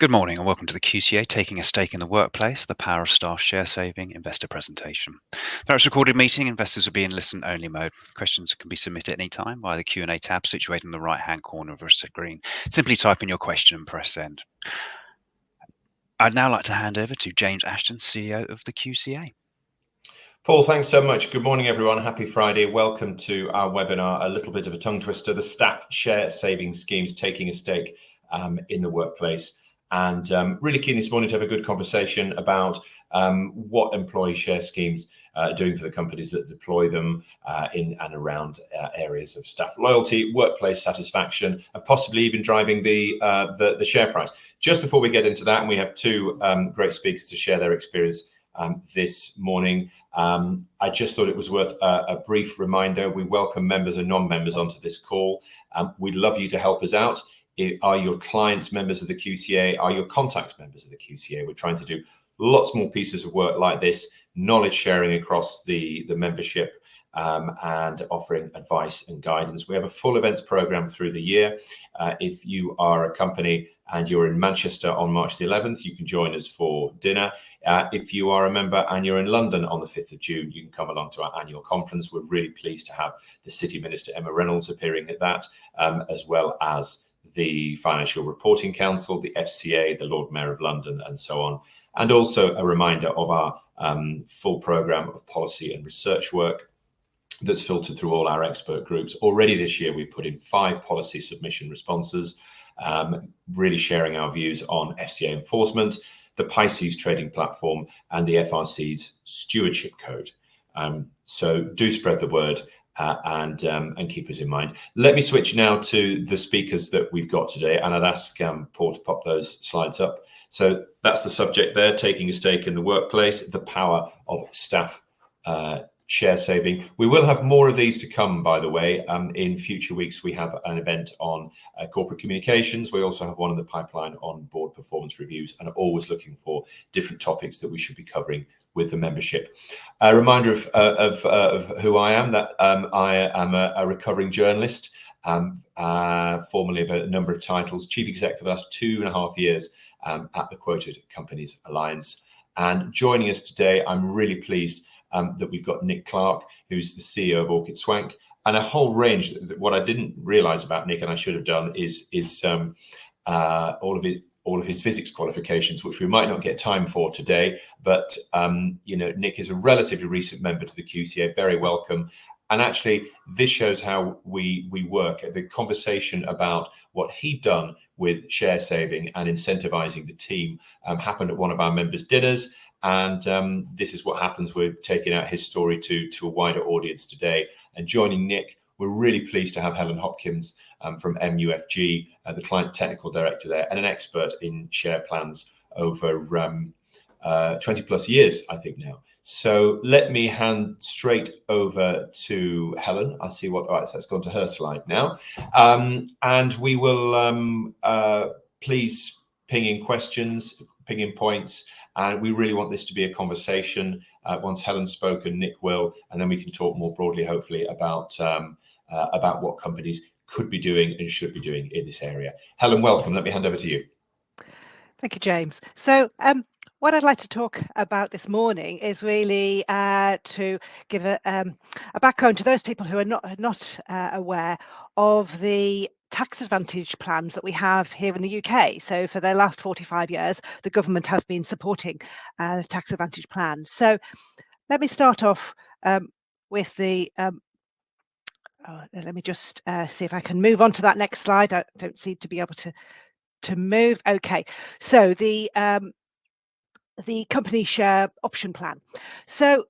Good morning and welcome to the QCA Taking a Stake in the Workplace, the Power of Staff Share Saving Investor Presentation. For this recorded meeting, investors will be in listen-only mode. Questions can be submitted at any time via the Q&A tab situated in the right-hand corner of your screen. Simply type in your question and press send. I'd now like to hand over to James Ashton, CEO of the QCA. Paul, thanks so much. Good morning, everyone. Happy Friday. Welcome to our webinar, a little bit of a tongue twister, the Staff Share Saving Schemes Taking a Stake in the Workplace. And really keen this morning to have a good conversation about what employee share schemes are doing for the companies that deploy them in and around areas of staff loyalty, workplace satisfaction, and possibly even driving the share price. Just before we get into that, and we have two great speakers to share their experience this morning, I just thought it was worth a brief reminder. We welcome members and non-members onto this call. We'd love you to help us out. Are your clients members of the QCA? Are your contacts members of the QCA? We're trying to do lots more pieces of work like this, knowledge sharing across the membership and offering advice and guidance. We have a full events program through the year. If you are a company and you're in Manchester on March the 11th, you can join us for dinner. If you are a member and you're in London on the 5th of June, you can come along to our annual conference. We're really pleased to have the City Minister, Emma Reynolds, appearing at that, as well as the Financial Reporting Council, the FCA, the Lord Mayor of London, and so on. And also a reminder of our full programme of policy and research work that's filtered through all our expert groups. Already this year, we've put in 5 policy submission responses, really sharing our views on FCA enforcement, the Pisces trading platform, and the FRC's stewardship code. So do spread the word. And keep us in mind. Let me switch now to the speakers that we've got today, and I'd ask Paul to pop those slides up. So that's the subject there, taking a stake in the workplace, the power of staff share saving. We will have more of these to come, by the way. In future weeks, we have an event on corporate communications. We also have one in the pipeline on board performance reviews, and are always looking for different topics that we should be covering with the membership. A reminder of who I am, that I am a recovering journalist, formerly of a number of titles, chief exec for the last 2.5 years at the Quoted Companies Alliance. And joining us today, I'm really pleased that we've got Nick Clark, who's the CEO of Aukett Swanke, and a whole range. What I didn't realise about Nick, and I should have done, is all of his physics qualifications, which we might not get time for today. But Nick is a relatively recent member to the QCA, very welcome. And actually, this shows how we work. The conversation about what he'd done with share saving and incentivising the team happened at one of our members' dinners. And this is what happens. We're taking out his story to a wider audience today. And joining Nick, we're really pleased to have Helen Hopkins from MUFG, the client technical director there, and an expert in share plans over 20 plus years, I think now. So let me hand straight over to Helen. I'll see what, all right, so let's go on to her slide now. And we will please ping in questions, ping in points. And we really want this to be a conversation. Once Helen's spoken, Nick will, and then we can talk more broadly, hopefully, about what companies could be doing and should be doing in this area. Helen, welcome. Let me hand over to you. Thank you, James. So what I'd like to talk about this morning is really to give a background to those people who are not aware of the tax advantage plans that we have here in the UK. So for the last 45 years, the government have been supporting tax advantage plans. So let me start off with the let me just see if I can move on to that next slide. I don't seem to be able to move. Okay, so the company share option plan. So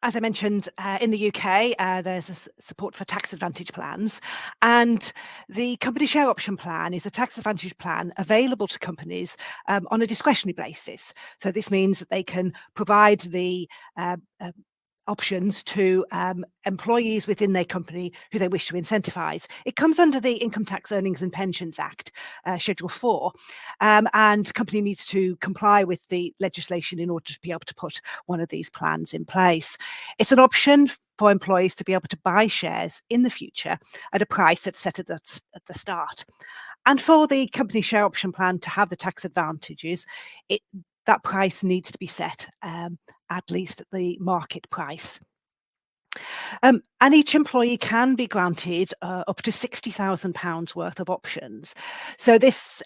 as I mentioned, in the UK, there's a support for tax advantage plans, and the company share option plan is a tax advantage plan available to companies on a discretionary basis. So this means that they can provide the options to employees within their company who they wish to incentivise. It comes under the Income Tax Earnings and Pensions Act, Schedule 4, and company needs to comply with the legislation in order to be able to put one of these plans in place. It's an option for employees to be able to buy shares in the future at a price that's set at the start. And for the company share option plan to have the tax advantages, that price needs to be set at least at the market price. And each employee can be granted up to £60,000 worth of options. So this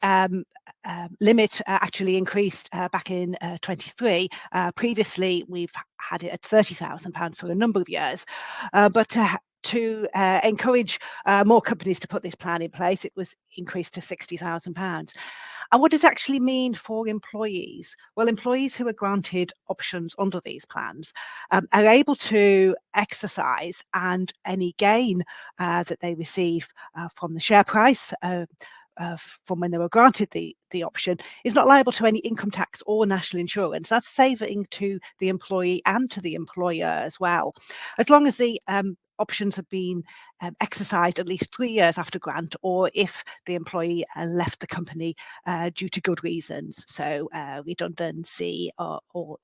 limit actually increased back in 23. Previously, we've had it at £30,000 for a number of years, but to encourage more companies to put this plan in place, it was increased to £60,000. And what does it actually mean for employees? Well, employees who are granted options under these plans are able to exercise, and any gain that they receive from the share price from when they were granted the option is not liable to any income tax or national insurance. That's saving to the employee and to the employer as well, as long as the options have been exercised at least 3 years after grant, or if the employee left the company due to good reasons, so redundancy or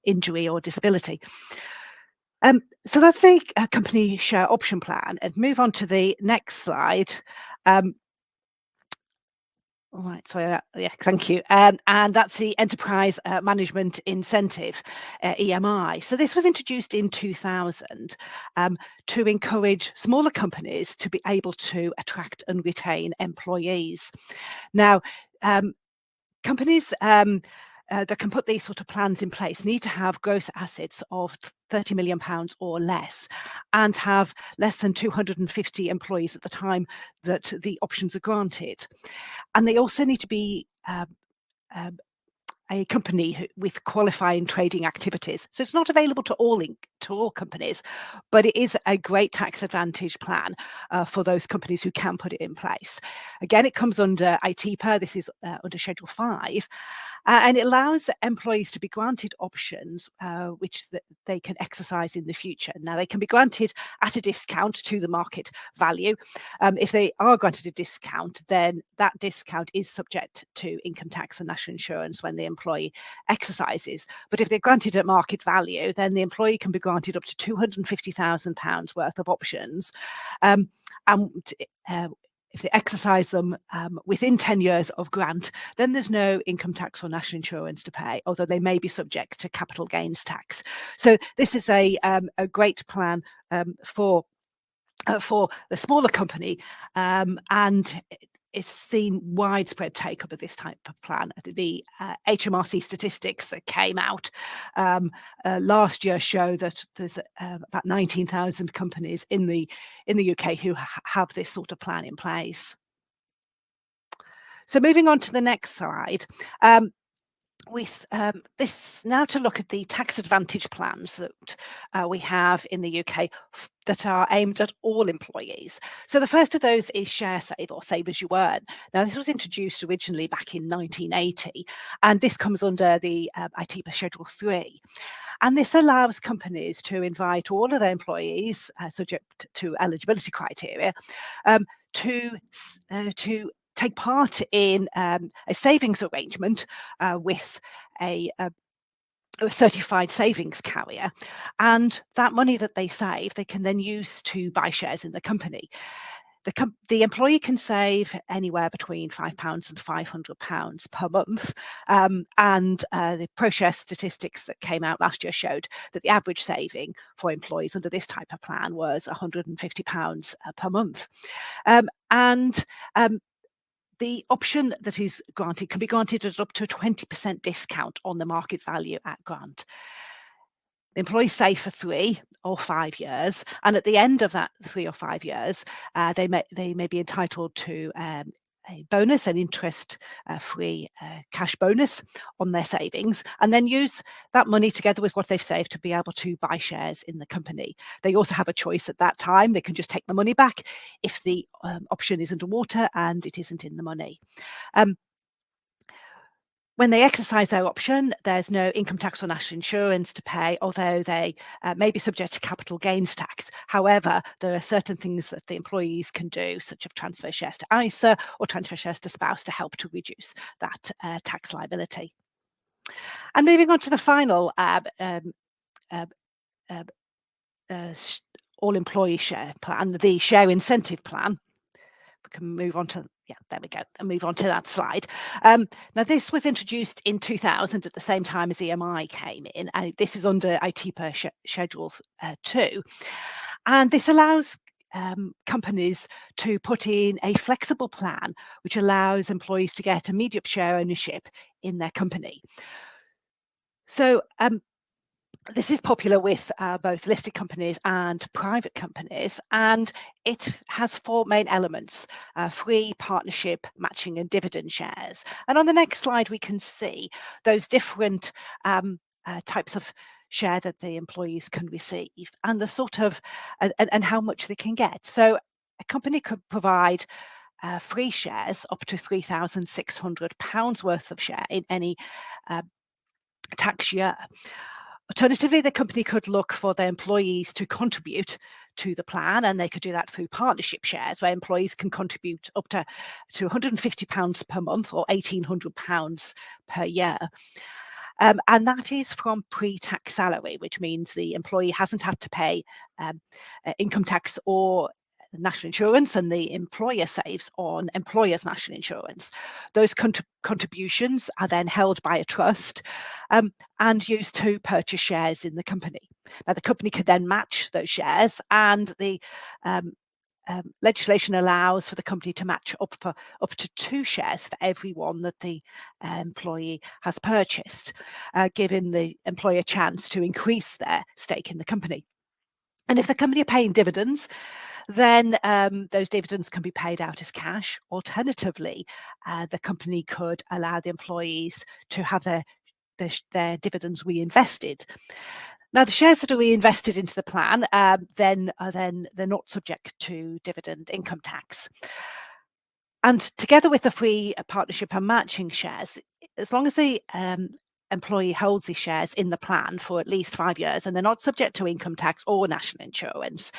injury or disability. So that's the company share option plan. And move on to the next slide. All right, so yeah, thank you. And that's the Enterprise Management Incentive, EMI. So this was introduced in 2000 to encourage smaller companies to be able to attract and retain employees. Now, companies that can put these sort of plans in place need to have gross assets of £30 million or less, and have less than 250 employees at the time that the options are granted. And they also need to be a company with qualifying trading activities. So it's not available to all companies, but it is a great tax advantage plan for those companies who can put it in place. Again, it comes under ITPA. This is under Schedule 5. And it allows employees to be granted options which they can exercise in the future. Now, they can be granted at a discount to the market value. If they are granted a discount, then that discount is subject to income tax and national insurance when the employee exercises. But if they're granted at market value, then the employee can be granted up to £250,000 worth of options. If they exercise them within 10 years of grant, then there's no income tax or national insurance to pay, although they may be subject to capital gains tax. So this is a great plan for the smaller company, and it's seen widespread take-up of this type of plan. The HMRC statistics that came out last year show that there's about 19,000 companies in the UK who have this sort of plan in place. So moving on to the next slide. With this now to look at the tax advantage plans that we have in the UK that are aimed at all employees. So the first of those is Share Save, or Save As You Earn. Now, this was introduced originally back in 1980, and this comes under the ITPA Schedule 3. And this allows companies to invite all of their employees, subject to eligibility criteria, to take part in a savings arrangement with a certified savings carrier, and that money that they save, they can then use to buy shares in the company. The employee can save anywhere between £5 and £500 per month, and the ProShare statistics that came out last year showed that the average saving for employees under this type of plan was £150 per month. The option that is granted can be granted at up to a 20% discount on the market value at grant. The employees save for 3 or 5 years, and at the end of that 3 or 5 years, they may be entitled to a bonus, an interest-free cash bonus on their savings, and then use that money together with what they've saved to be able to buy shares in the company. They also have a choice at that time. They can just take the money back if the option is underwater and it isn't in the money. When they exercise their option, there's no income tax or national insurance to pay, although they may be subject to capital gains tax. However, there are certain things that the employees can do, such as transfer shares to ISA or transfer shares to spouse, to help to reduce that tax liability. And moving on to the final all-employee share plan, the share incentive plan. We can move on to Yeah, there we go. And move on to that slide. Now, this was introduced in 2000 at the same time as EMI came in, and this is under IT per Schedule 2. And this allows companies to put in a flexible plan, which allows employees to get immediate share ownership in their company. So this is popular with both listed companies and private companies, and it has 4 main elements: free, partnership, matching, and dividend shares. And on the next slide, we can see those different types of share that the employees can receive, and the sort of and how much they can get. So a company could provide free shares up to £3,600 worth of share in any tax year. Alternatively, the company could look for their employees to contribute to the plan, and they could do that through partnership shares, where employees can contribute up to £150 per month or £1,800 per year. And that is from pre-tax salary, which means the employee hasn't had to pay income tax or national insurance, and the employer saves on employer's national insurance. Those contributions are then held by a trust and used to purchase shares in the company. Now, the company could then match those shares, and the legislation allows for the company to match up to 2 shares for every one that the employee has purchased, giving the employer a chance to increase their stake in the company. And if the company are paying dividends, then those dividends can be paid out as cash. Alternatively, the company could allow the employees to have their dividends reinvested. Now, the shares that are reinvested into the plan, then they're not subject to dividend income tax. And together with the free partnership and matching shares, as long as the employee holds these shares in the plan for at least 5 years, and they're not subject to income tax or national insurance,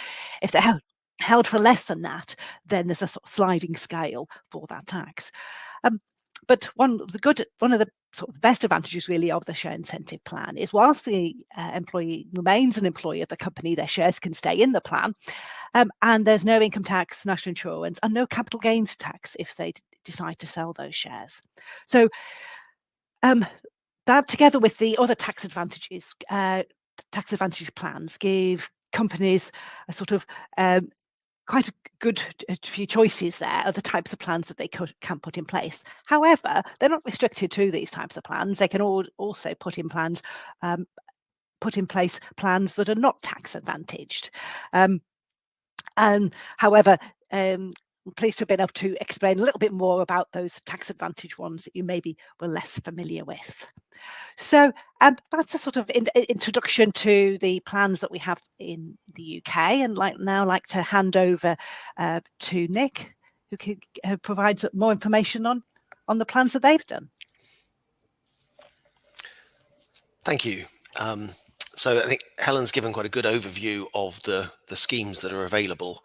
if they're held for less than that, then there's a sort of sliding scale for that tax. But one of the sort of best advantages really of the share incentive plan is, whilst the employee remains an employee of the company, their shares can stay in the plan, and there's no income tax, national insurance, and no capital gains tax if they decide to sell those shares. So that, together with the other tax advantage plans, give companies a sort of quite a good few choices there of the types of plans that they can put in place. However, they're not restricted to these types of plans. They can also put in place plans that are not tax advantaged. And however, I'm pleased to have been able to explain a little bit more about those tax advantage ones that you maybe were less familiar with. So that's a sort of introduction to the plans that we have in the UK, and like to hand over to Nick, who can provide more information on the plans that they've done. Thank you. So I think Helen's given quite a good overview of the schemes that are available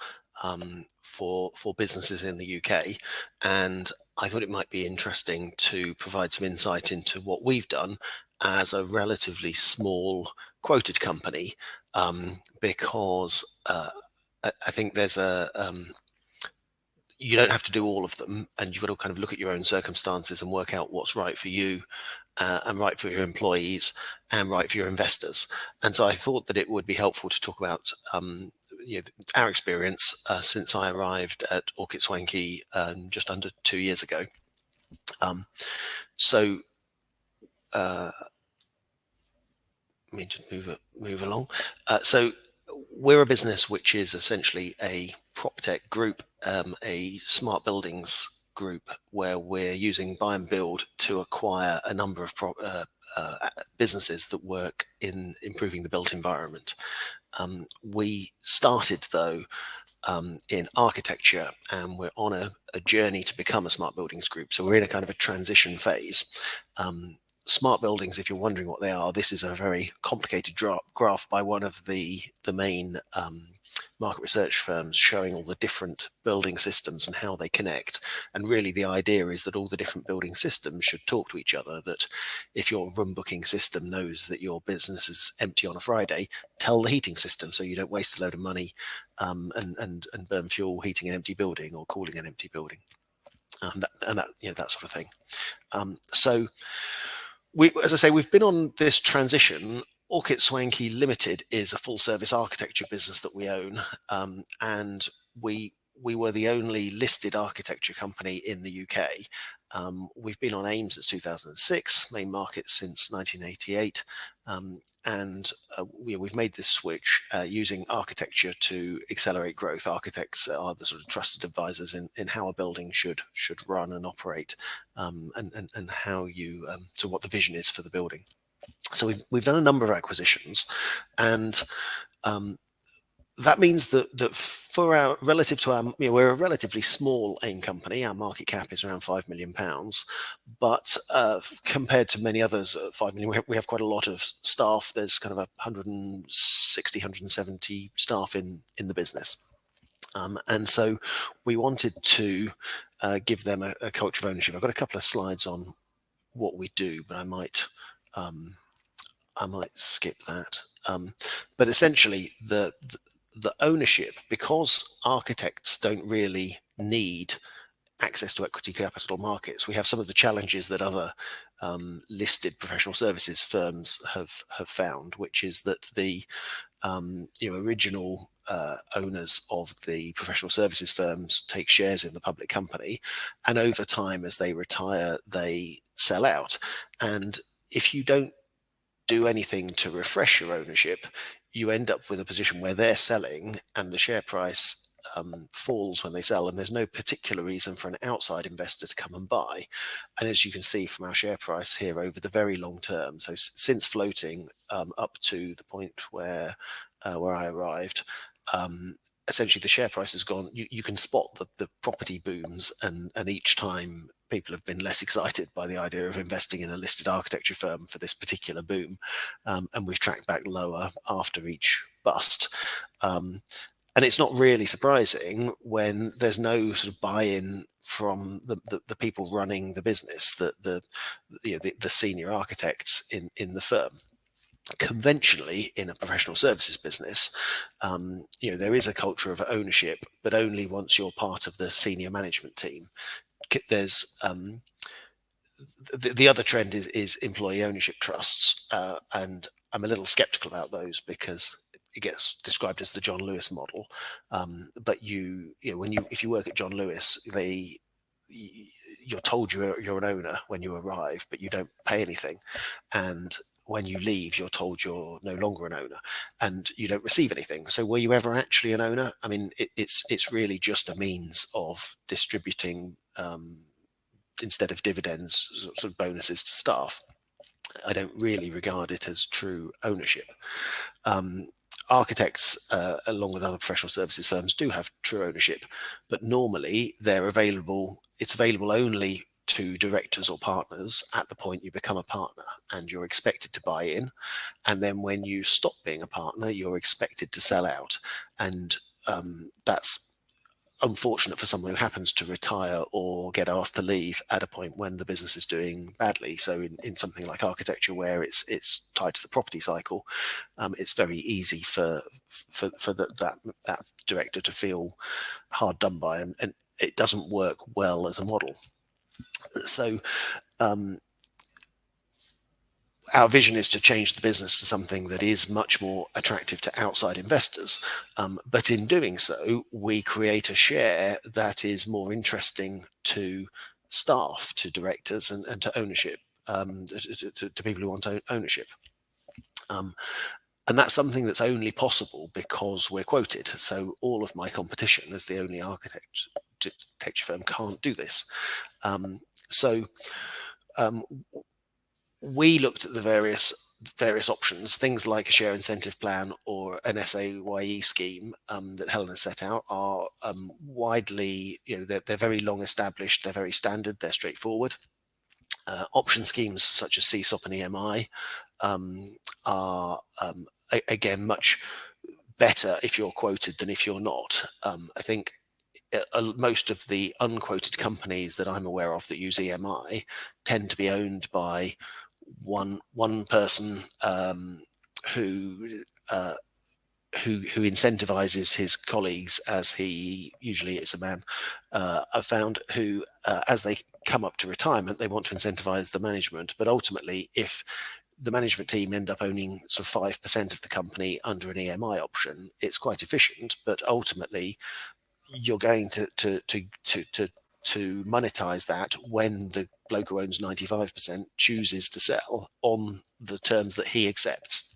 for businesses in the UK, and I thought it might be interesting to provide some insight into what we've done as a relatively small quoted company, because I think there's you don't have to do all of them, and you've got to kind of look at your own circumstances and work out what's right for you and right for your employees and right for your investors. And so I thought that it would be helpful to talk about our experience since I arrived at Aukett Swanke just under 2 years ago. Let me just move along. So we're a business which is essentially a PropTech group, a smart buildings group, where we're using buy and build to acquire a number of businesses that work in improving the built environment. We started, though, in architecture, and we're on a journey to become a smart buildings group. So we're in a kind of a transition phase. Smart buildings, if you're wondering what they are, this is a very complicated graph by one of the main market research firms, showing all the different building systems and how they connect. And really the idea is that all the different building systems should talk to each other, that if your room booking system knows that your business is empty on a Friday, tell the heating system so you don't waste a load of money and burn fuel heating an empty building or cooling an empty building. that sort of thing. So as I say, we've been on this transition. Aukett Swanke Limited is a full-service architecture business that we own, and we were the only listed architecture company in the UK. We've been on AIM since 2006, main market since 1988, and we've made this switch using architecture to accelerate growth. Architects are the sort of trusted advisors in how a building should run and operate, and how you to what the vision is for the building. So we've done a number of acquisitions, and that means that for our relative to our, we're a relatively small AIM company. Our market cap is around £5 million, but compared to many others, 5 million, we have quite a lot of staff. There's kind of 160, 170 staff in the business, and so we wanted to give them a culture of ownership. I've got a couple of slides on what we do, but I might skip that. But essentially, the ownership, because architects don't really need access to equity capital markets, we have some of the challenges that other listed professional services firms have found, which is that the original owners of the professional services firms take shares in the public company, and over time, as they retire, they sell out. And if you don't do anything to refresh your ownership, you end up with a position where they're selling and the share price falls when they sell, and there's no particular reason for an outside investor to come and buy. And as you can see from our share price here over the very long term, so since floating up to the point where I arrived, essentially the share price has gone. You can spot the property booms, and each time people have been less excited by the idea of investing in a listed architecture firm for this particular boom, and we've tracked back lower after each bust. And it's not really surprising when there's no sort of buy-in from the people running the business, the senior architects in the firm. Conventionally, in a professional services business, there is a culture of ownership, but only once you're part of the senior management team. There's the other trend is employee ownership trusts, and I'm a little skeptical about those because it gets described as the John Lewis model. But if you work at John Lewis, you're told you're an owner when you arrive, but you don't pay anything, and when you leave, you're told you're no longer an owner, and you don't receive anything. So were you ever actually an owner? I mean, it's really just a means of distributing, instead of dividends, sort of bonuses to staff. I don't really regard it as true ownership. Architects, along with other professional services firms, do have true ownership, but normally it's available only to directors or partners at the point you become a partner, and you're expected to buy in. And then when you stop being a partner, you're expected to sell out. And that's unfortunate for someone who happens to retire or get asked to leave at a point when the business is doing badly. So in something like architecture, where it's tied to the property cycle, it's very easy for that director to feel hard done by, and it doesn't work well as a model. So our vision is to change the business to something that is much more attractive to outside investors. But in doing so, we create a share that is more interesting to staff, to directors, and to ownership, to people who want ownership. And that's something that's only possible because we're quoted. So all of my competition, as the only architecture firm, can't do this. We looked at the various options. Things like a share incentive plan or an SAYE scheme that Helen has set out are widely, they're very long established, they're very standard, they're straightforward. Option schemes such as CSOP and EMI are again much better if you're quoted than if you're not. I think most of the unquoted companies that I'm aware of that use EMI tend to be owned by one person who who incentivizes his colleagues, as he usually is a man, I've found, who as they come up to retirement, they want to incentivize the management. But ultimately, if the management team end up owning sort of 5% of the company under an EMI option, it's quite efficient. But ultimately, you're going to monetize that when the bloke who owns 95% chooses to sell on the terms that he accepts.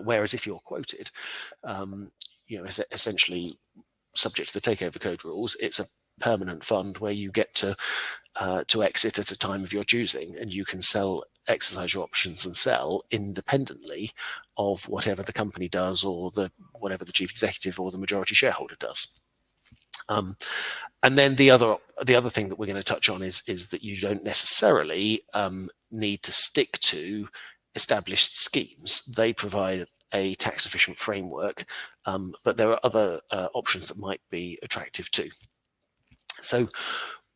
Whereas if you're quoted, essentially subject to the takeover code rules, it's a permanent fund where you get to exit at a time of your choosing, and you can exercise your options and sell independently of whatever the company does, or whatever the chief executive or the majority shareholder does. And then the other thing that we're going to touch on is that you don't necessarily need to stick to established schemes. They provide a tax efficient framework, but there are other options that might be attractive too. So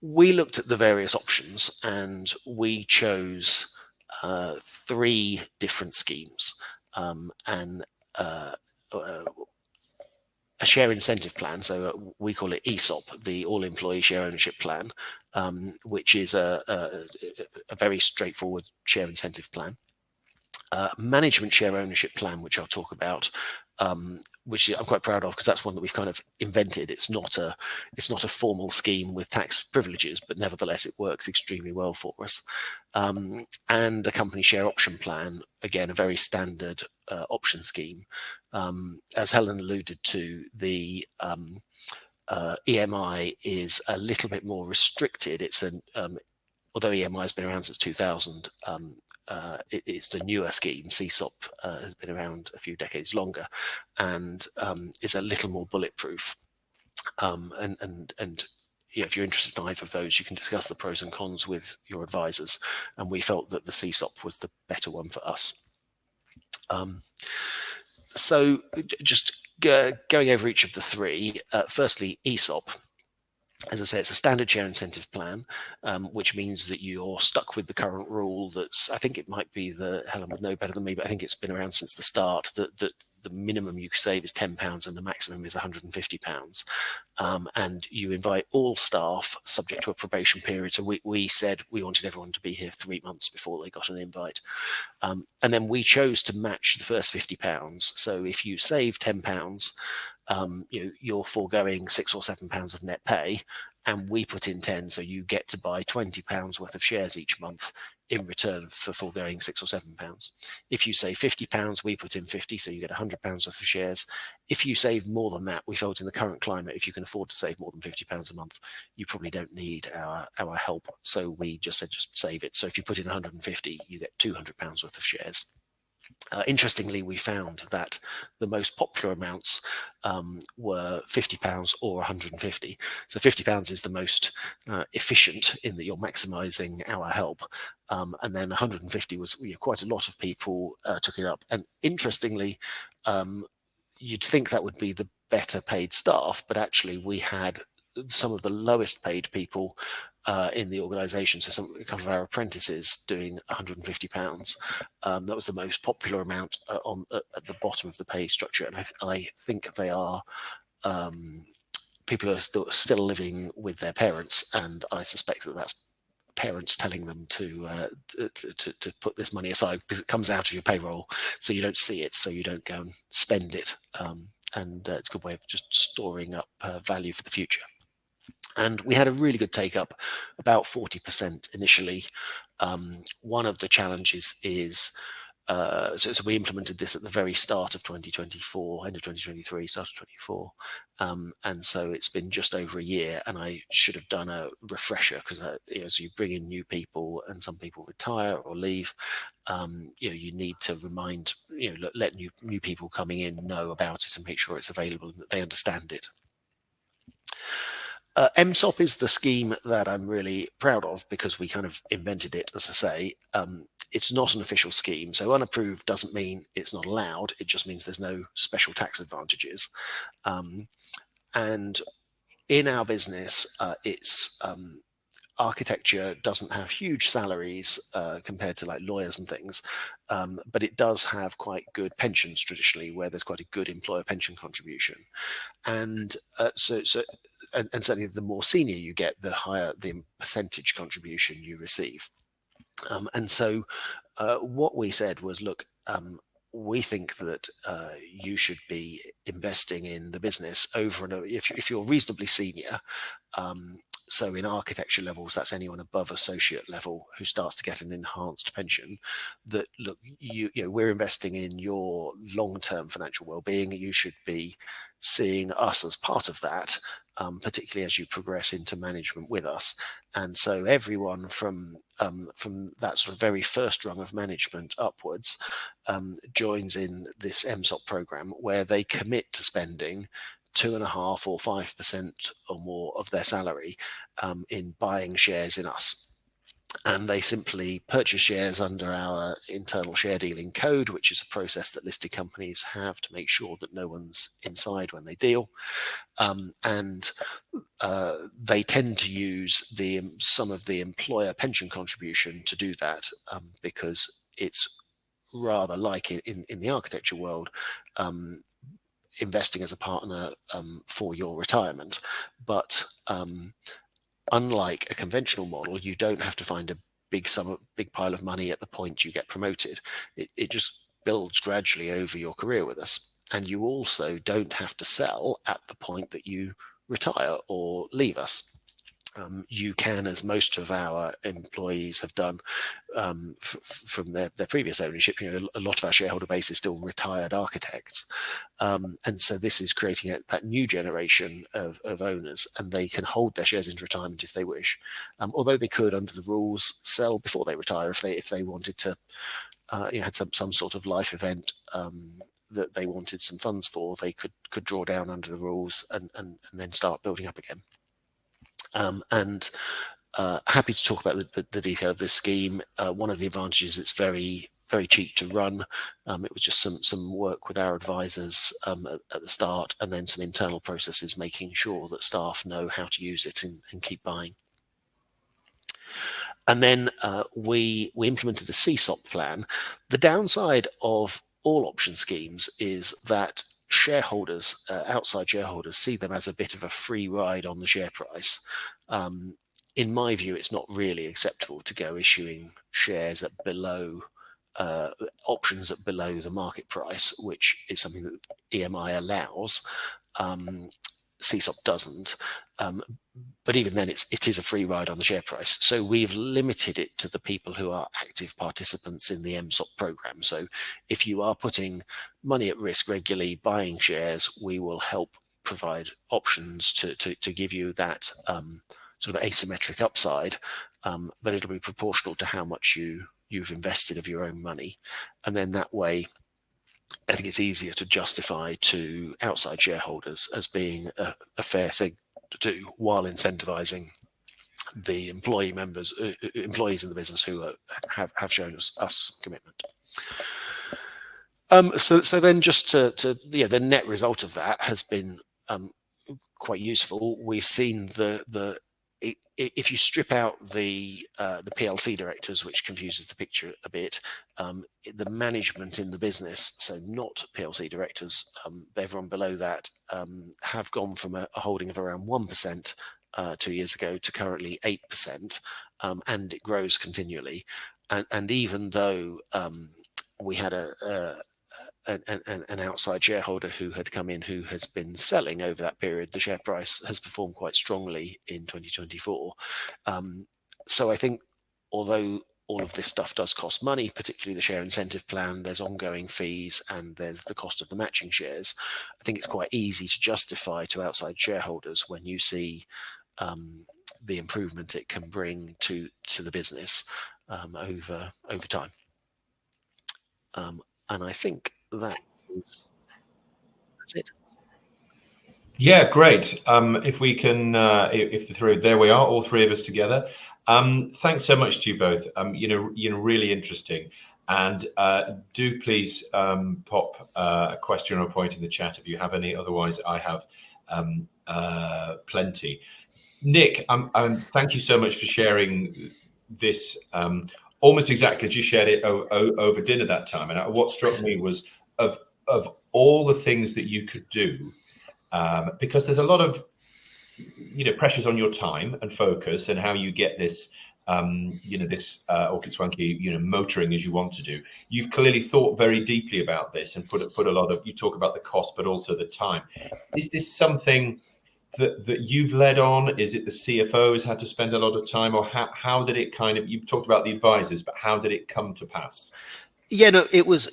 we looked at the various options and we chose 3 different schemes, and a share incentive plan. So we call it ESOP, the All Employee Share Ownership Plan, which is a very straightforward share incentive plan. Management share ownership plan, which I'll talk about, which I'm quite proud of because that's one that we've kind of invented. It's not a formal scheme with tax privileges, but nevertheless it works extremely well for us. And a company share option plan, again a very standard option scheme. As Helen alluded to, the EMI is a little bit more restricted. It's although EMI has been around since 2000. It's the newer scheme. CSOP has been around a few decades longer, and is a little more bulletproof. And if you're interested in either of those, you can discuss the pros and cons with your advisors. And we felt that the CSOP was the better one for us. So just going over each of the 3. Firstly, ESOP. As I say, it's a standard share incentive plan, which means that you're stuck with the current rule. That's, I think it might be Helen would know better than me, but I think it's been around since the start, that the minimum you can save is £10 and the maximum is £150. And you invite all staff subject to a probation period. So we said we wanted everyone to be here 3 months before they got an invite. And then we chose to match the first £50. So if you save £10, you're foregoing £6 or £7 of net pay, and we put in 10, so you get to buy £20 worth of shares each month in return for foregoing £6 or £7. If you save £50, we put in 50, so you get £100 worth of shares. If you save more than that, we felt in the current climate, if you can afford to save more than £50 a month, you probably don't need our help. So we just said, just save it. So if you put in 150, you get £200 worth of shares. Interestingly, we found that the most popular amounts were £50 or 150. So £50 is the most efficient in that you're maximising our help. And then 150 was quite a lot of people took it up. And interestingly, you'd think that would be the better paid staff, but actually we had some of the lowest paid people in the organisation. So a couple of our apprentices doing £150. That was the most popular amount at the bottom of the pay structure. And I think they are people who are still living with their parents. And I suspect that that's parents telling them to put this money aside because it comes out of your payroll. So you don't see it, so you don't go and spend it. And it's a good way of just storing up value for the future. And we had a really good take up, about 40% initially. One of the challenges is, so we implemented this at the very start of 2024, end of 2023, start of 24. And so it's been just over a year, and I should have done a refresher because as you bring in new people and some people retire or leave, you need to remind, let new people coming in know about it and make sure it's available and that they understand it. MSOP is the scheme that I'm really proud of because we kind of invented it, as I say. It's not an official scheme, so unapproved doesn't mean it's not allowed. It just means there's no special tax advantages. And in our business, it's architecture doesn't have huge salaries compared to like lawyers and things, but it does have quite good pensions traditionally, where there's quite a good employer pension contribution. And and certainly the more senior you get, the higher the percentage contribution you receive. And so what we said was, look, we think that you should be investing in the business over and over. If you're reasonably senior, so in architecture levels, that's anyone above associate level who starts to get an enhanced pension, that look, you know, we're investing in your long-term financial well-being. You should be seeing us as part of that, particularly as you progress into management with us. And so everyone from that sort of very first rung of management upwards joins in this MSOP program, where they commit to spending 2.5% or 5% or more of their salary in buying shares in us. And they simply purchase shares under our internal share dealing code, which is a process that listed companies have to make sure that no one's inside when they deal. And they tend to use some of the employer pension contribution to do that, because it's rather like in the architecture world, investing as a partner for your retirement. But unlike a conventional model, you don't have to find a big pile of money at the point you get promoted. It just builds gradually over your career with us. And you also don't have to sell at the point that you retire or leave us. You can, as most of our employees have done from their previous ownership, you know, a lot of our shareholder base is still retired architects. And so this is creating that new generation of owners, and they can hold their shares into retirement if they wish. Although they could, under the rules, sell before they retire if they wanted to, had some sort of life event that they wanted some funds for. They could draw down under the rules and then start building up again. And happy to talk about the detail of this scheme. One of the advantages, it's very, very cheap to run. It was just some work with our advisors at the start, and then some internal processes making sure that staff know how to use it and keep buying. And then we implemented a CSOP plan. The downside of all option schemes is that shareholders, outside shareholders, see them as a bit of a free ride on the share price. In my view, it's not really acceptable to go issuing shares at below options at below the market price, which is something that EMI allows. CSOP doesn't. But even then, it is a free ride on the share price. So we've limited it to the people who are active participants in the MSOP program. So if you are putting money at risk regularly, buying shares, we will help provide options to give you that sort of asymmetric upside, but it'll be proportional to how much you've invested of your own money. And then that way, I think it's easier to justify to outside shareholders as being a fair thing to do, while incentivizing the employees in the business who have shown us commitment. So then, just the net result of that has been quite useful. We've seen if you strip out the PLC directors, which confuses the picture a bit, the management in the business, so not PLC directors, everyone below that, have gone from a holding of around 1% 2 years ago to currently 8%, and it grows continually. And even though we had an outside shareholder who had come in who has been selling over that period, the share price has performed quite strongly in 2024. So I think, although all of this stuff does cost money, particularly the share incentive plan, there's ongoing fees, and there's the cost of the matching shares, I think it's quite easy to justify to outside shareholders when you see the improvement it can bring to the business over time. And I think that's it. Yeah, great. If we can, if the three, there we are, all three of us together. Thanks so much to you both. Really interesting. And do please pop a question or a point in the chat if you have any. Otherwise, I have plenty. Nick, thank you so much for sharing this. Almost exactly as you shared it over dinner that time. And what struck me was of all the things that you could do, because there's a lot of pressures on your time and focus and how you get this this Aukett Swanke motoring as you want to do. You've clearly thought very deeply about this and put a lot of, you talk about the cost but also the time. Is this something that you've led on? Is it the CFO has had to spend a lot of time, or how did it you talked about the advisors, but how did it come to pass? Yeah, no, it was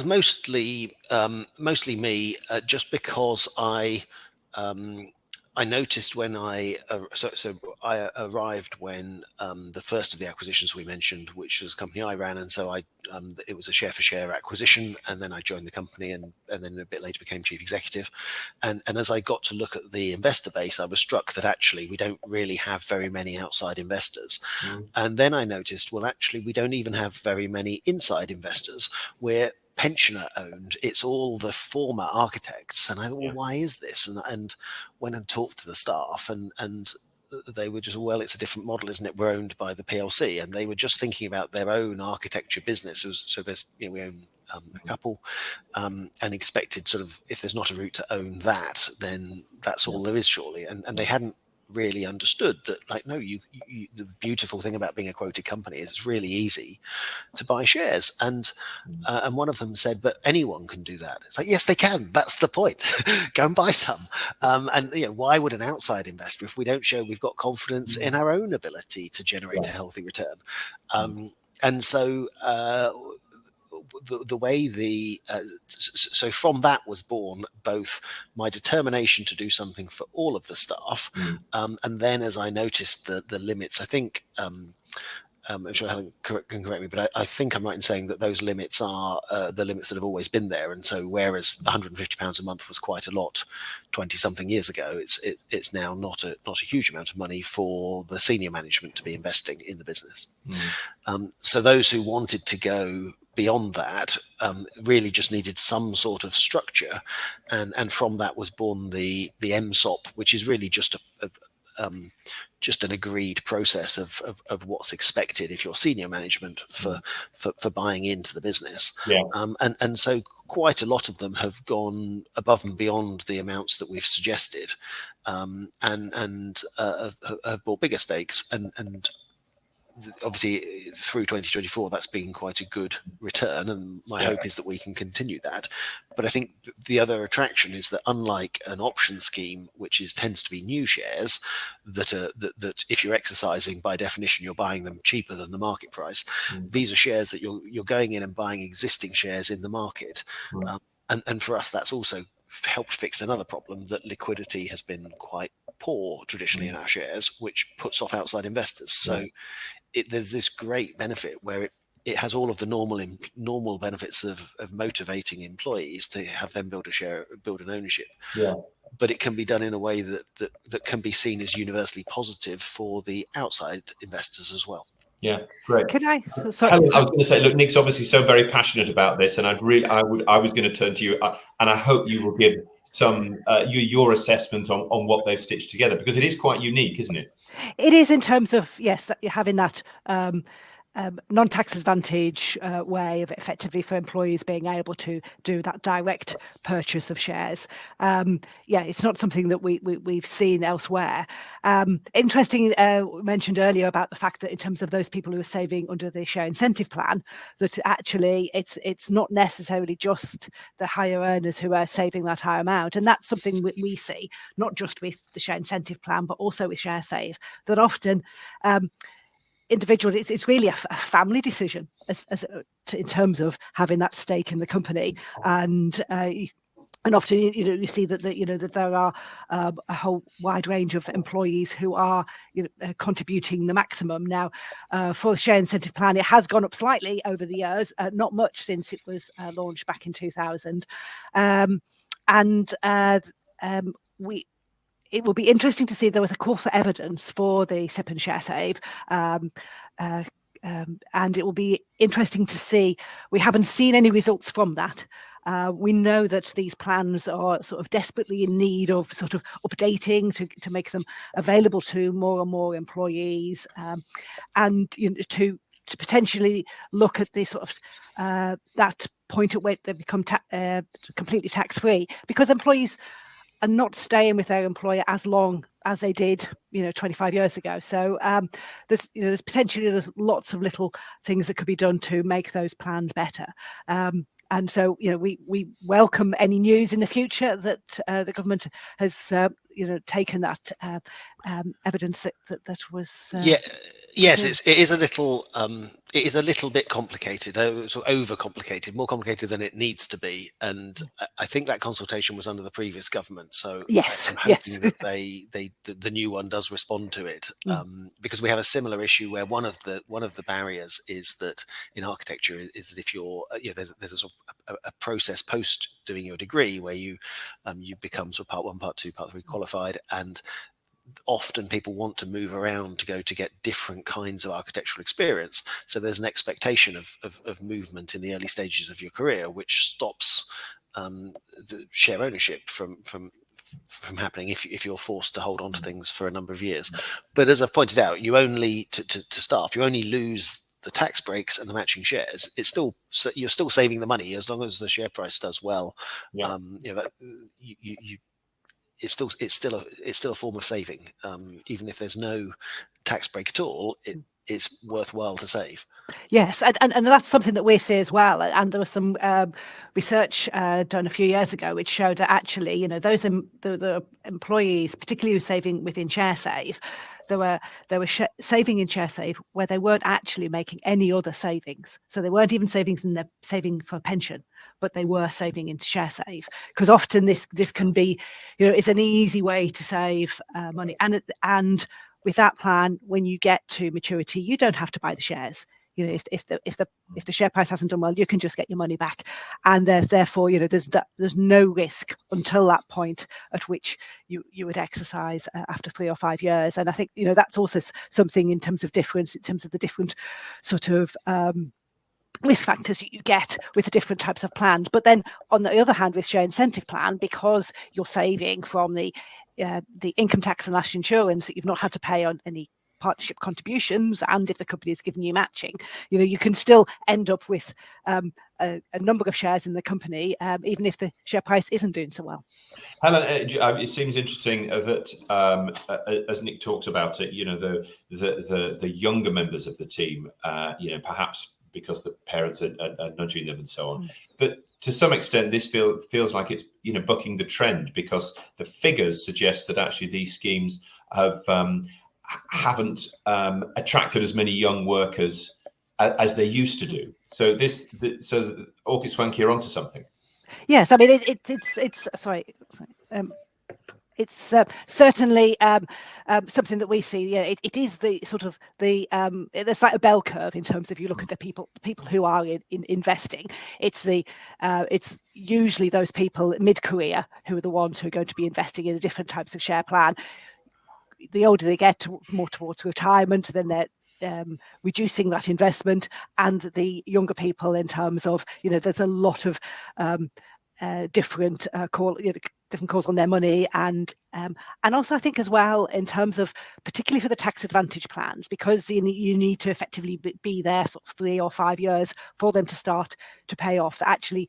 mostly me, just because I noticed when I arrived when the first of the acquisitions we mentioned, which was a company I ran, and so it was a share for share acquisition, and then I joined the company, and then a bit later became chief executive, and as I got to look at the investor base, I was struck that actually we don't really have very many outside investors, and then I noticed, well, actually we don't even have very many inside investors. We're pensioner owned. It's all the former architects, and I thought, well, why is this? And went and talked to the staff, and they were just, well, it's a different model, isn't it? We're owned by the PLC, and they were just thinking about their own architecture business. So there's, we own a couple, and expected sort of, if there's not a route to own that, then that's all there is, surely. And they hadn't really understood that, like, no, you the beautiful thing about being a quoted company is it's really easy to buy shares, and one of them said, but anyone can do that. It's like, yes, they can. That's the point. Go and buy some. And why would an outside investor, if we don't show we've got confidence in our own ability to generate a healthy return? And so the way so from that was born both my determination to do something for all of the staff, and then as I noticed the limits, I think I'm sure Helen can correct me, but I think I'm right in saying that those limits are the limits that have always been there. And so whereas £150 a month was quite a lot 20 something years ago, it's now not a huge amount of money for the senior management to be investing in the business. So those who wanted to go beyond that really just needed some sort of structure, and from that was born the MSOP, which is really just just an agreed process of what's expected if you're senior management for buying into the business. And so quite a lot of them have gone above and beyond the amounts that we've suggested, and have bought bigger stakes, and obviously through 2024 that's been quite a good return, and my hope is that we can continue that. But I think the other attraction is that, unlike an option scheme, which tends to be new shares that if you're exercising, by definition you're buying them cheaper than the market price, these are shares that you're going in and buying existing shares in the market, and for us that's also helped fix another problem, that liquidity has been quite poor traditionally in our shares, which puts off outside investors. So there's this great benefit where it has all of the normal benefits of motivating employees to have them build an ownership. But it can be done in a way that can be seen as universally positive for the outside investors as well. Yeah, great. Can I? Sorry. Helen, I was going to say, look, Nick's obviously so very passionate about this, and I was going to turn to you, and I hope you will give some your assessment on what they've stitched together, because it is quite unique, isn't it? It is, in terms of, yes, that you're having that non-tax advantage way of effectively for employees being able to do that direct purchase of shares. It's not something that we've seen elsewhere. Interesting, mentioned earlier about the fact that in terms of those people who are saving under the share incentive plan, that actually it's not necessarily just the higher earners who are saving that higher amount. And that's something we see, not just with the share incentive plan, but also with share save, that often individuals, it's really a family decision in terms of having that stake in the company, and often you see that that there are a whole wide range of employees who are contributing the maximum. Now, for the share incentive plan, it has gone up slightly over the years, not much since it was launched back in 2000, it will be interesting to see. There was a call for evidence for the SIP and share save, and it will be interesting to see. We haven't seen any results from that, We know that these plans are sort of desperately in need of sort of updating to make them available to more and more employees, and to potentially look at the sort of that point at which they become completely tax-free, because employees are not staying with their employer as long as they did 25 years ago. So there's potentially lots of little things that could be done to make those plans better. And so we welcome any news in the future that the government has taken that evidence that was yes, it is a little bit complicated, sort of overcomplicated, more complicated than it needs to be, and I think that consultation was under the previous government, so yes, I'm hoping that the new one does respond to it, because we have a similar issue where one of the barriers is that in architecture is that if you're there's a sort of a process post doing your degree where you become sort of part 1, part 2, part 3 qualified, and often people want to move around to get different kinds of architectural experience. So there's an expectation of movement in the early stages of your career, which stops the share ownership from happening if you're forced to hold on to things for a number of years. But as I've pointed out, you only to staff, you only lose the tax breaks and the matching shares. You're still saving the money as long as the share price does well. Yeah. It's still a form of saving, even if there's no tax break at all. It's worthwhile to save. Yes, and that's something that we see as well. And there was some research done a few years ago which showed that actually, those the employees, particularly who were saving within ShareSave, they were saving in ShareSave where they weren't actually making any other savings. So they weren't even saving for pension, but they were saving into ShareSave, because often this can be, it's an easy way to save money. And with that plan, when you get to maturity, you don't have to buy the shares. If the share price hasn't done well, you can just get your money back, and therefore there's no risk until that point at which you would exercise after 3 or 5 years. And I think that's also something in terms of difference, in terms of the different sort of risk factors you get with the different types of plans. But then on the other hand, with share incentive plan, because you're saving from the income tax and national insurance that you've not had to pay on any partnership contributions, and if the company is giving you matching, you can still end up with a number of shares in the company, even if the share price isn't doing so well. Helen, it seems interesting that as Nick talks about it, the younger members of the team, perhaps because the parents are nudging them and so on, but to some extent this feels like it's bucking the trend, because the figures suggest that actually these schemes haven't attracted as many young workers as they used to do. So Aukett, Swanke, you're onto something. Yes, I mean it's certainly something that we see. It is the sort of there's like a bell curve in terms of, you look at the people who are in investing. It's usually those people mid-career who are the ones who are going to be investing in the different types of share plan. The older they get, more towards retirement, then they're reducing that investment. And the younger people, in terms of, there's a lot of different calls on their money, and also I think as well in terms of, particularly for the tax advantage plans, because you need to effectively be there sort of 3 or 5 years for them to start to pay off. That actually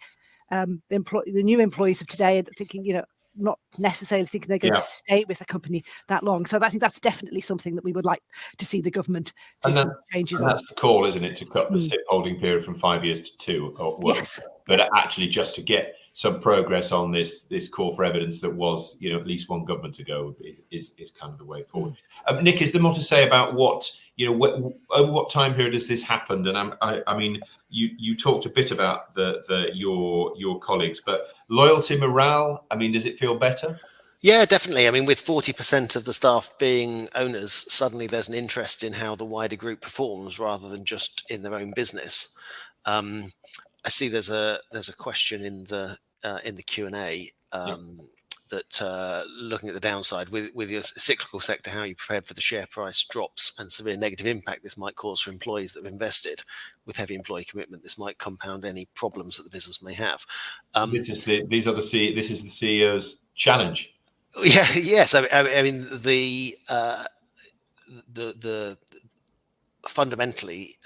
the new employees of today are thinking, not necessarily thinking they're going to stay with the company that long. So I think that's definitely something that we would like to see the government do some changes on. That's the call, isn't it, to cut the SIP holding period from 5 years to 2? Yes. But actually just to get some progress on this call for evidence that was, at least one government ago is kind of the way forward. Nick, is there more to say about what, over what time period has this happened? And I mean, you talked a bit about your colleagues, but loyalty, morale, I mean, does it feel better? Yeah, definitely. I mean, with 40% of the staff being owners, suddenly there's an interest in how the wider group performs rather than just in their own business. I see there's a question in the Q&A that looking at the downside with your cyclical sector, how you prepared for the share price drops and severe negative impact this might cause for employees that have invested with heavy employee commitment. This might compound any problems that the business may have. This is the CEO's challenge. Yeah, yes. I mean the fundamentally.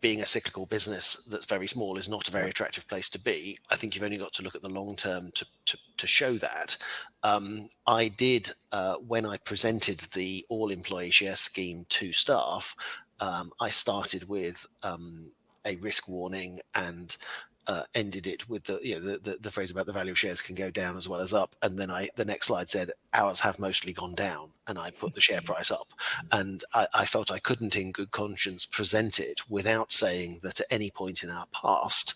Being a cyclical business that's very small is not a very attractive place to be. I think you've only got to look at the long term to show that. I did, when I presented the all employee share scheme to staff, I started with a risk warning and ended it with the phrase about the value of shares can go down as well as up. And then the next slide said ours have mostly gone down, and I put the share price up. And I felt I couldn't in good conscience present it without saying that at any point in our past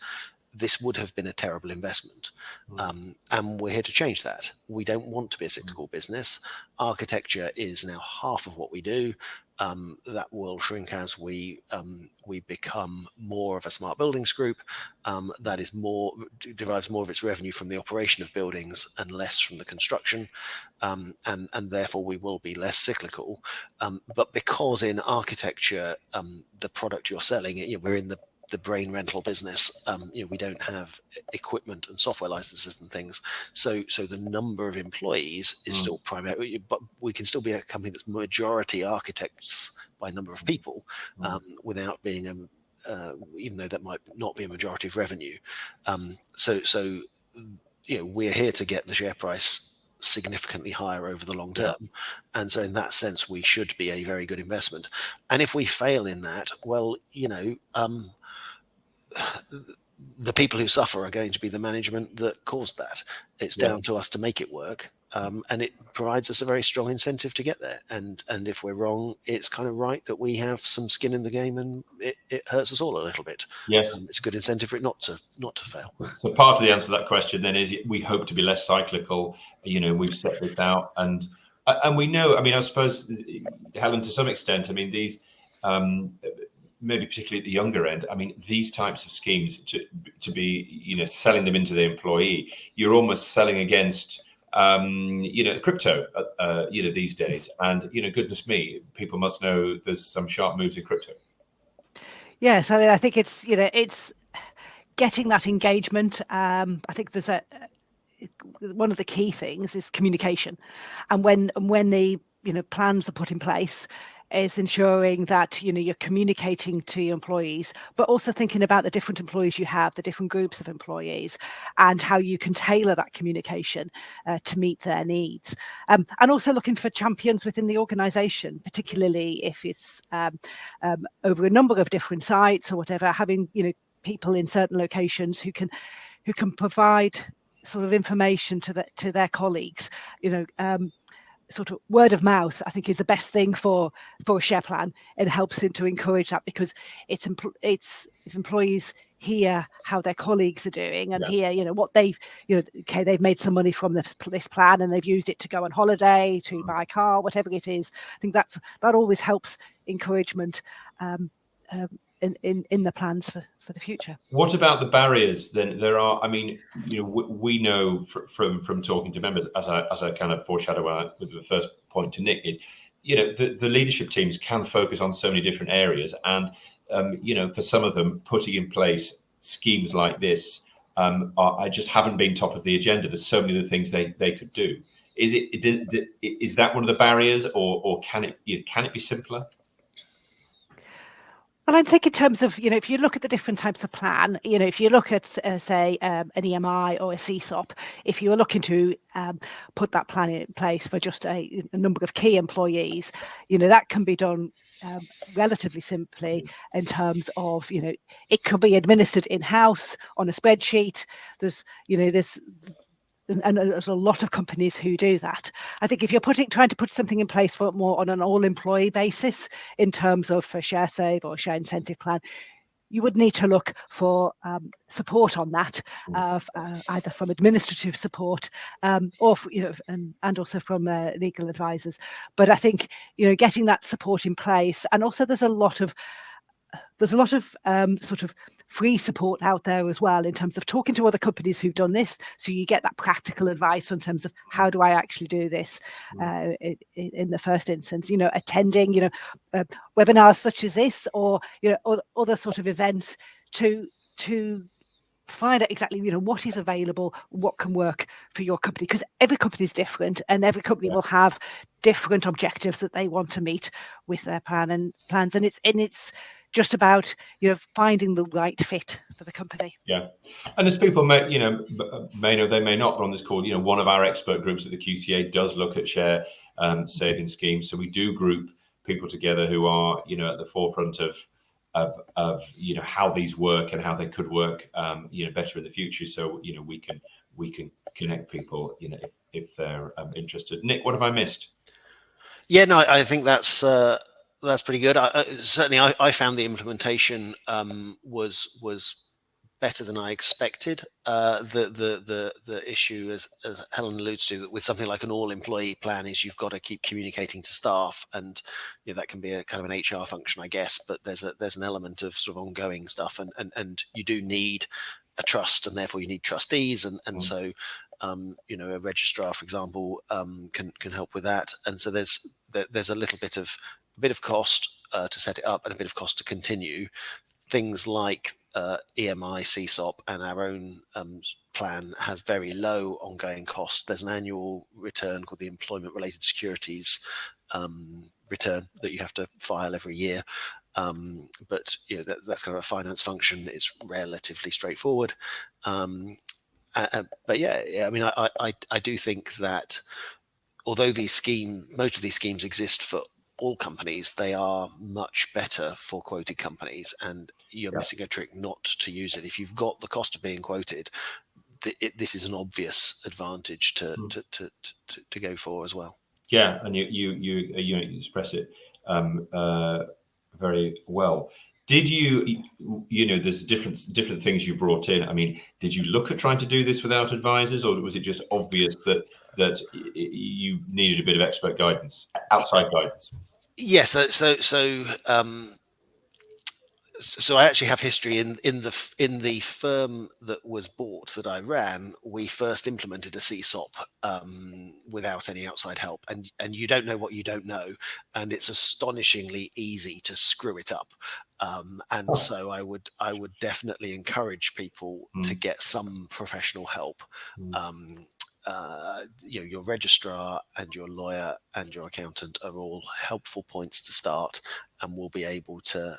this would have been a terrible investment. And we're here to change that. We don't want to be a cyclical business. Architecture is now half of what we do. That will shrink as we become more of a smart buildings group. That is derives more of its revenue from the operation of buildings and less from the construction, and therefore we will be less cyclical. But because in architecture, the product you're selling, we're in the brain rental business. We don't have equipment and software licenses and things, so the number of employees is still primary, but we can still be a company that's majority architects by number of people, without being even though that might not be a majority of revenue. So we're here to get the share price significantly higher over the long term, and so in that sense we should be a very good investment. And if we fail in that, well, the people who suffer are going to be the management that caused that. It's down to us to make it work, and it provides us a very strong incentive to get there. And if we're wrong, it's kind of right that we have some skin in the game, and it hurts us all a little bit. Yes, it's a good incentive for it not to fail. So part of the answer to that question then is we hope to be less cyclical. We've set this out, and we know. I mean, I suppose, Helen, to some extent, I mean, these. Maybe particularly at the younger end, I mean, these types of schemes to be, selling them into the employee, you're almost selling against, crypto, these days. And, goodness me, people must know there's some sharp moves in crypto. Yes, I mean, I think it's, it's getting that engagement. I think there's one of the key things is communication. And when the, plans are put in place, is ensuring that you're communicating to your employees, but also thinking about the different employees you have, the different groups of employees, and how you can tailor that communication to meet their needs. And also looking for champions within the organisation, particularly if it's over a number of different sites or whatever, having people in certain locations who can provide sort of information to their colleagues. Sort of word of mouth, I think, is the best thing for a share plan. It helps to encourage that, because it's if employees hear how their colleagues are doing and hear what they've they've made some money from this plan and they've used it to go on holiday, to buy a car, whatever it is. I think that always helps encouragement in the plans for the future. What about the barriers then? There are, I mean, we know from talking to members, as I kind of foreshadow with the first point to Nick, is the leadership teams can focus on so many different areas, and for some of them, putting in place schemes like this I just haven't been top of the agenda. There's so many other things they could do. Is that one of the barriers, or can it be simpler? Well, I think in terms of, if you look at the different types of plan, if you look at, say, an EMI or a CSOP, if you're looking to put that plan in place for just a number of key employees, that can be done relatively simply in terms of, it could be administered in-house on a spreadsheet. There's a lot of companies who do that. I think if you're trying to put something in place for more on an all-employee basis in terms of a share save or a share incentive plan, you would need to look for support on that, either from administrative support or and also from legal advisors. But I think getting that support in place, and also there's a lot of there's a lot of sort of free support out there as well in terms of talking to other companies who've done this. So you get that practical advice in terms of how do I actually do this in the first instance, attending, webinars such as this, or, other sort of events to find out exactly, what is available, what can work for your company, because every company is different and every company will have different objectives that they want to meet with their plans. And it's just about, finding the right fit for the company. Yeah. And as people may know, they may not, but on this call, one of our expert groups at the QCA does look at share saving schemes. So we do group people together who are, at the forefront of how these work and how they could work, better in the future. So, we can connect people, if they're interested. Nick, what have I missed? Yeah, no, I think that's pretty good. Certainly, I found the implementation was better than I expected. The issue, as Helen alludes to, with something like an all-employee plan, is you've got to keep communicating to staff, and that can be a kind of an HR function, I guess. But there's an element of sort of ongoing stuff, and you do need a trust, and therefore you need trustees, and so a registrar, for example, can help with that. And so there's a little bit of cost to set it up and a bit of cost to continue. Things like EMI, CSOP, and our own plan has very low ongoing costs. There's an annual return called the Employment Related Securities return that you have to file every year. But that's kind of a finance function. It's relatively straightforward. But I mean, I do think that although most of these schemes exist for all companies, they are much better for quoted companies, and you're missing a trick not to use it. If you've got the cost of being quoted, this is an obvious advantage to go for as well. Yeah, and you express it very well. Did you there's different things you brought in. I mean, did you look at trying to do this without advisors, or was it just obvious that you needed a bit of expert guidance, outside guidance? Yes. So I actually have history in the firm that was bought that I ran. We first implemented a CSOP without any outside help, and you don't know what you don't know, and it's astonishingly easy to screw it up. And so I would definitely encourage people to get some professional help. Your registrar and your lawyer and your accountant are all helpful points to start, and will be able to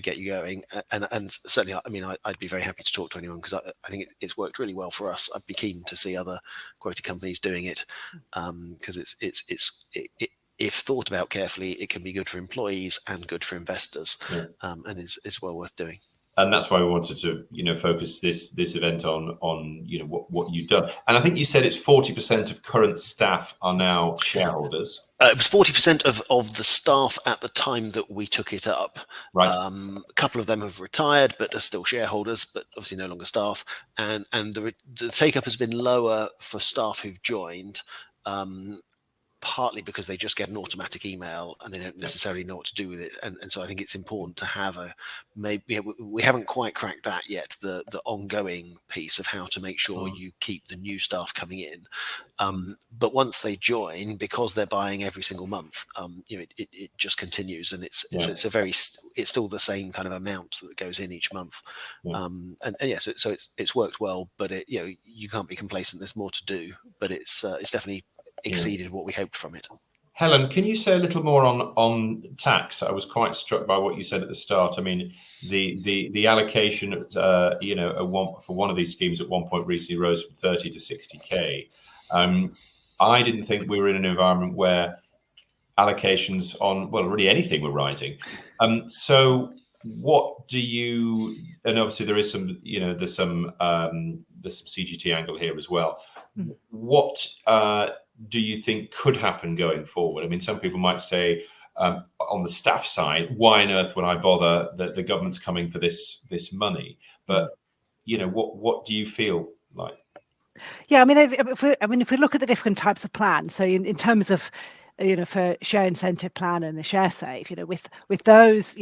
get you going. And certainly, I mean, I'd be very happy to talk to anyone, because I think it's worked really well for us. I'd be keen to see other quoted companies doing it, because if thought about carefully, it can be good for employees and good for investors, and is well worth doing. And that's why we wanted to, focus this event on what you've done. And I think you said it's 40% of current staff are now shareholders. It was 40% of the staff at the time that we took it up. Right. A couple of them have retired, but are still shareholders, but obviously no longer staff. And the take up has been lower for staff who've joined. Partly because they just get an automatic email and they don't necessarily know what to do with it, and so I think it's important to have we haven't quite cracked that yet, the ongoing piece of how to make sure you keep the new staff coming in, but once they join, because they're buying every single month, it just continues, and it's still the same kind of amount that goes in each month, so it's worked well, but you can't be complacent. There's more to do, but it's definitely exceeded what we hoped from it. Helen, can you say a little more on tax? I was quite struck by what you said at the start. I mean, the allocation, for one of these schemes at one point recently rose from 30 to 60k. I didn't think we were in an environment where allocations on, well, really anything were rising. So what do you? And obviously there is some, there's some CGT angle here as well. What do you think could happen going forward? I mean, some people might say, on the staff side, why on earth would I bother that the government's coming for this money? But what do you feel like? Yeah, I mean, if we look at the different types of plans, so in terms of for share incentive plan and the share save, with those,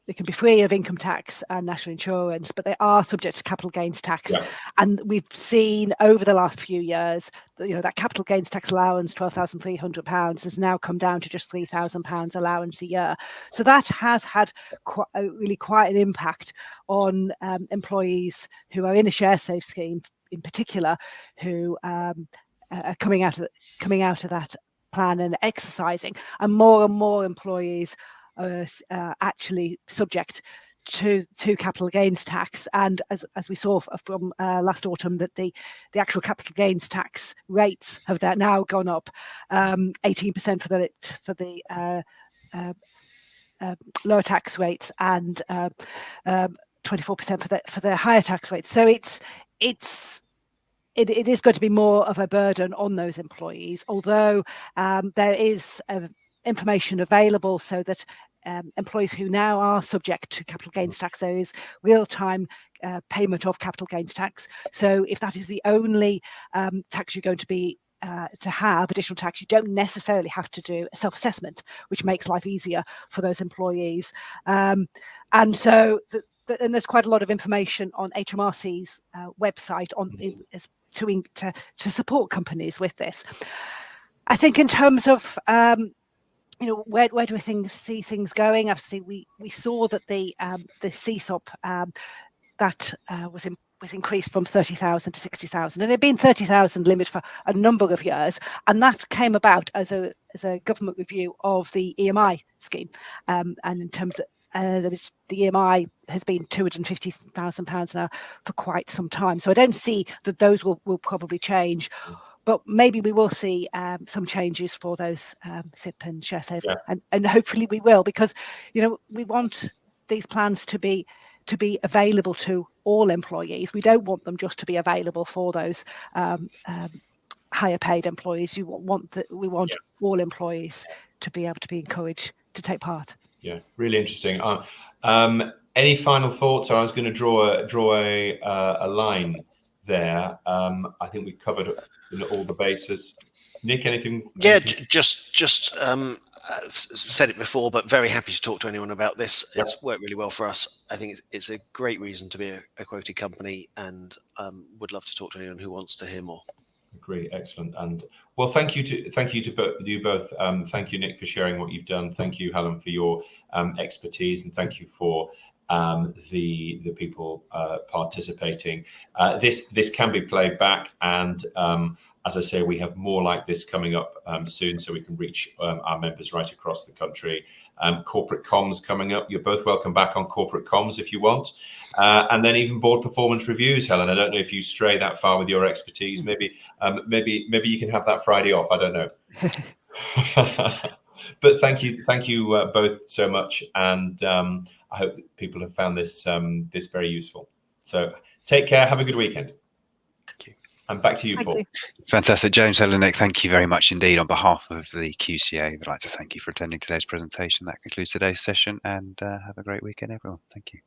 They can be free of income tax and national insurance, but they are subject to capital gains tax. Yeah. And we've seen over the last few years that, that capital gains tax allowance, £12,300, has now come down to just £3,000 allowance a year. So that has had quite an impact on employees who are in a share save scheme, in particular, who are coming out of that plan and exercising, and more employees are actually subject to capital gains tax. And as we saw from last autumn, that the actual capital gains tax rates have now gone up 18% for the lower tax rates, and 24% for the higher tax rates. So it is going to be more of a burden on those employees, although there is information available so that employees who now are subject to capital gains tax, there is real-time payment of capital gains tax. So if that is the only tax you're going to be to have, additional tax, you don't necessarily have to do a self-assessment, which makes life easier for those employees. And so and there's quite a lot of information on HMRC's website to support companies with this. I think in terms of where do we see things going? Obviously, we saw that the CSOP that was increased from 30,000 to 60,000, and it had been 30,000 limit for a number of years, and that came about as a government review of the EMI scheme, and in terms of the EMI has been £250,000 now for quite some time. So I don't see that those will probably change. But maybe we will see some changes for those SIP and ShareSave, and hopefully we will, because we want these plans to be available to all employees. We don't want them just to be available for those higher paid employees. We want all employees to be able to be encouraged to take part. Yeah, really interesting. Any final thoughts? I was going to draw a line there. I think we've covered all the bases. Nick, anything? Yeah, just said it before, but very happy to talk to anyone about this. Yep. It's worked really well for us. I think it's a great reason to be a quoted company, and would love to talk to anyone who wants to hear more. Great, excellent. And well, thank you to you both. Thank you, Nick, for sharing what you've done. Thank you, Helen, for your expertise, and thank you for the people participating. This can be played back, and as I say, we have more like this coming up soon, so we can reach our members right across the country. Corporate comms coming up. You're both welcome back on corporate comms if you want, and then even board performance reviews. Helen, I don't know if you stray that far with your expertise. Maybe you can have that Friday off. I don't know. But thank you both so much, and I hope that people have found this very useful. So take care. Have a good weekend. Thank you. And back to you, Thank Paul. you. Fantastic. James, Helen, Nick, thank you very much indeed. On behalf of the QCA, we'd like to thank you for attending today's presentation. That concludes today's session, and have a great weekend, everyone. Thank you.